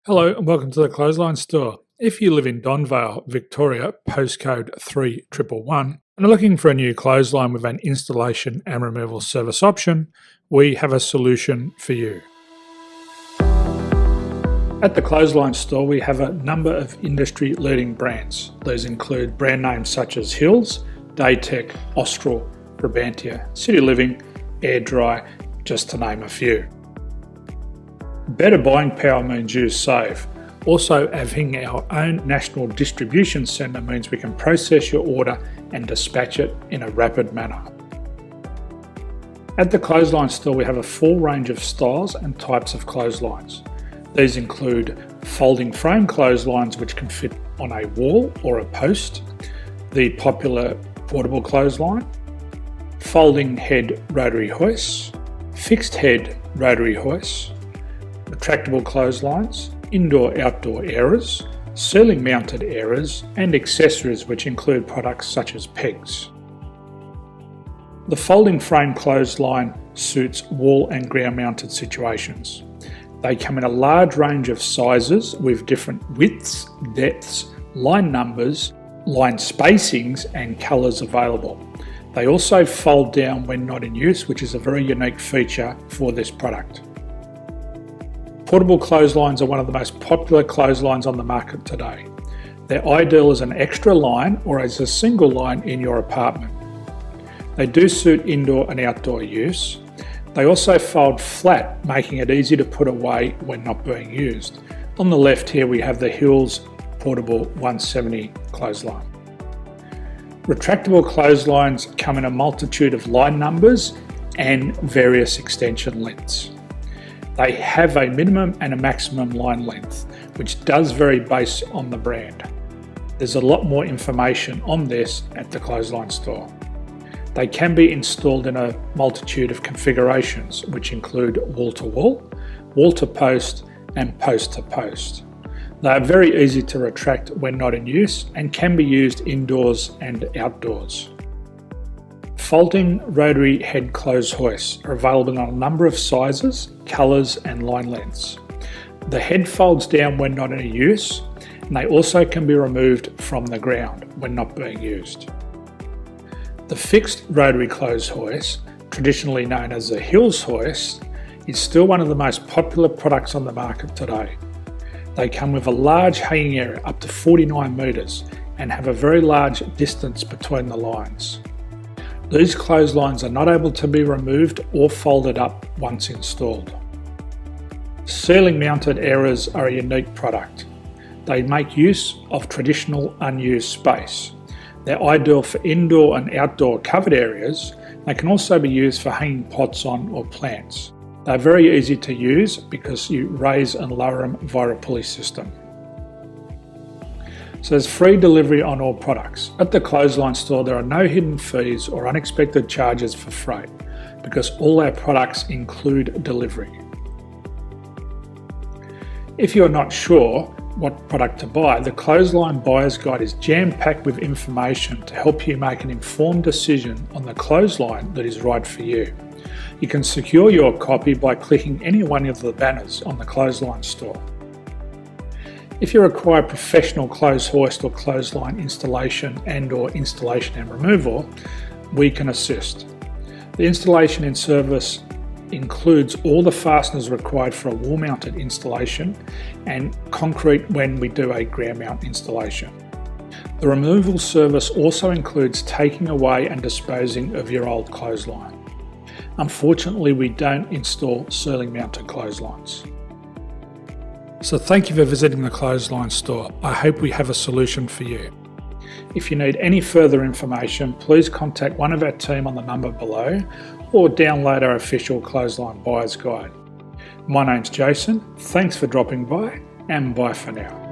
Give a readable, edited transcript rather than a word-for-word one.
Hello and welcome to the Clothesline Store. If you live in Donvale, Victoria, postcode 3111, and are looking for a new clothesline with an installation and removal service option, we have a solution for you. At the Clothesline Store, we have a number of industry-leading brands. These include brand names such as Hills, Daytech, Austral, Brabantia, City Living, Air Dry, just to name a few. Better buying power means you save. Also, having our own national distribution centre means we can process your order and dispatch it in a rapid manner. At the Clothesline Store, we have a full range of styles and types of clotheslines. These include folding frame clotheslines which can fit on a wall or a post, the popular portable clothesline, folding head rotary hoists, fixed head rotary hoists, retractable clotheslines, indoor-outdoor airers, ceiling mounted airers, and accessories which include products such as pegs. The folding frame clothesline suits wall and ground mounted situations. They come in a large range of sizes with different widths, depths, line numbers, line spacings and colours available. They also fold down when not in use, which is a very unique feature for this product. Portable clotheslines are one of the most popular clotheslines on the market today. They're ideal as an extra line or as a single line in your apartment. They do suit indoor and outdoor use. They also fold flat, making it easy to put away when not being used. On the left here we have the Hills Portable 170 clothesline. Retractable clotheslines come in a multitude of line numbers and various extension lengths. They have a minimum and a maximum line length, which does vary based on the brand. There's a lot more information on this at the Clothesline Store. They can be installed in a multitude of configurations, which include wall-to-wall, wall-to-post, and post-to-post. They are very easy to retract when not in use and can be used indoors and outdoors. Folding rotary head clothes hoists are available in a number of sizes, colours and line lengths. The head folds down when not in use, and they also can be removed from the ground when not being used. The fixed rotary clothes hoist, traditionally known as the Hills hoist, is still one of the most popular products on the market today. They come with a large hanging area up to 49 metres and have a very large distance between the lines. These clotheslines are not able to be removed or folded up once installed. Ceiling mounted airers are a unique product. They make use of traditional unused space. They're ideal for indoor and outdoor covered areas. They can also be used for hanging pots on or plants. They're very easy to use because you raise and lower them via a pulley system. So there's free delivery on all products. At the Clothesline Store, there are no hidden fees or unexpected charges for freight because all our products include delivery. If you're not sure what product to buy, the Clothesline Buyer's Guide is jam-packed with information to help you make an informed decision on the clothesline that is right for you. You can secure your copy by clicking any one of the banners on the Clothesline Store. If you require professional clothes hoist or clothesline installation and/or installation and removal, we can assist. The installation and service includes all the fasteners required for a wall-mounted installation and concrete when we do a ground mount installation. The removal service also includes taking away and disposing of your old clothesline. Unfortunately, we don't install ceiling mounted clotheslines. So thank you for visiting the Clothesline Store. I hope we have a solution for you. If you need any further information, please contact one of our team on the number below or download our official Clothesline Buyer's Guide. My name's Jason, thanks for dropping by and bye for now.